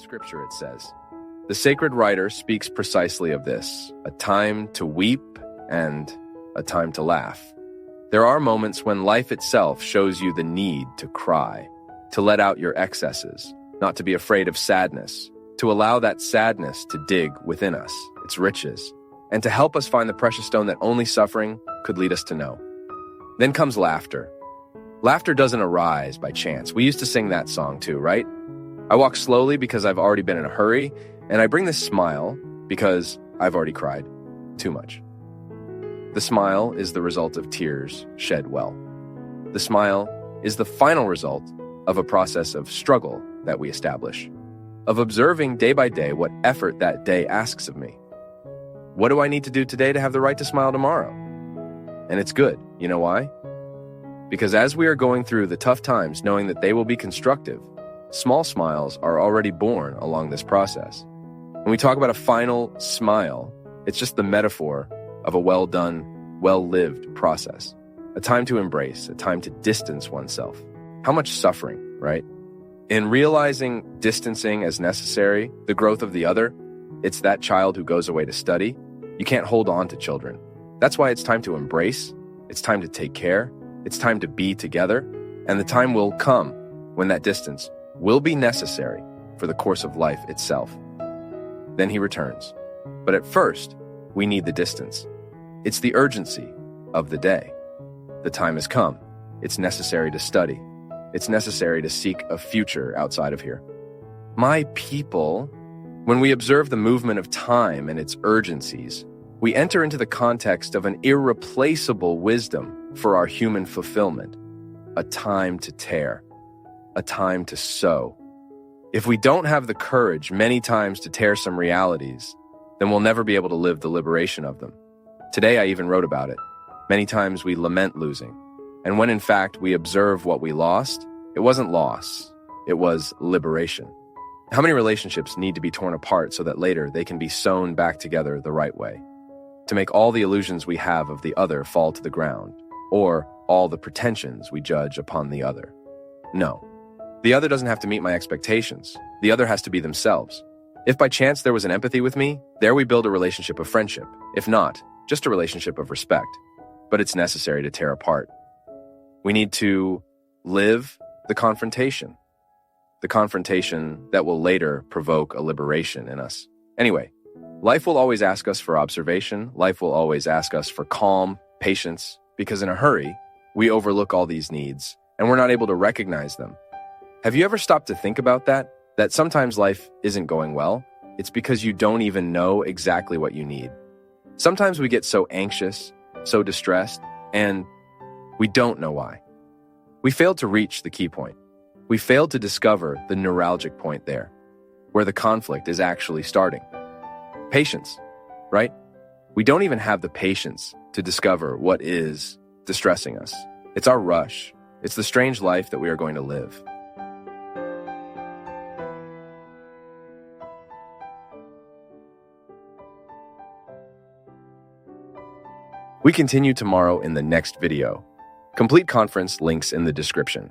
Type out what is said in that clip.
Scripture, it says. The sacred writer speaks precisely of this, a time to weep and a time to laugh. There are moments when life itself shows you the need to cry, to let out your excesses, not to be afraid of sadness, to allow that sadness to dig within us, its riches, and to help us find the precious stone that only suffering could lead us to know. Then comes laughter. Laughter doesn't arise by chance. We used to sing that song too, right? I walk slowly because I've already been in a hurry, and I bring this smile because I've already cried too much. The smile is the result of tears shed well. The smile is the final result of a process of struggle that we establish, of observing day by day what effort that day asks of me. What do I need to do today to have the right to smile tomorrow? And it's good. You know why? Because as we are going through the tough times, knowing that they will be constructive, small smiles are already born along this process. When we talk about a final smile, it's just the metaphor of a well-done, well-lived process. A time to embrace, a time to distance oneself. How much suffering, right? In realizing distancing as necessary, the growth of the other, it's that child who goes away to study. You can't hold on to children. That's why it's time to embrace, it's time to take care, it's time to be together, and the time will come when that distance will be necessary for the course of life itself. Then he returns. But at first, we need the distance. It's the urgency of the day. The time has come. It's necessary to study. It's necessary to seek a future outside of here. My people, when we observe the movement of time and its urgencies, we enter into the context of an irreplaceable wisdom for our human fulfillment, a time to tear, a time to sow. If we don't have the courage many times to tear some realities, then we'll never be able to live the liberation of them. Today I even wrote about it. Many times we lament losing, and when in fact we observe what we lost, it wasn't loss, it was liberation. How many relationships need to be torn apart so that later they can be sewn back together the right way? To make all the illusions we have of the other fall to the ground, or all the pretensions we judge upon the other. No. The other doesn't have to meet my expectations. The other has to be themselves. If by chance there was an empathy with me, there we build a relationship of friendship. If not, just a relationship of respect. But it's necessary to tear apart. We need to live the confrontation that will later provoke a liberation in us. Anyway, life will always ask us for observation. Life will always ask us for calm, patience, because in a hurry, we overlook all these needs and we're not able to recognize them. Have you ever stopped to think about that? That sometimes life isn't going well? It's because you don't even know exactly what you need. Sometimes we get so anxious, so distressed, and we don't know why. We failed to reach the key point. We failed to discover the neuralgic point there, where the conflict is actually starting. Patience, right? We don't even have the patience to discover what is distressing us. It's our rush. It's the strange life that we are going to live. We continue tomorrow in the next video. Complete conference links in the description.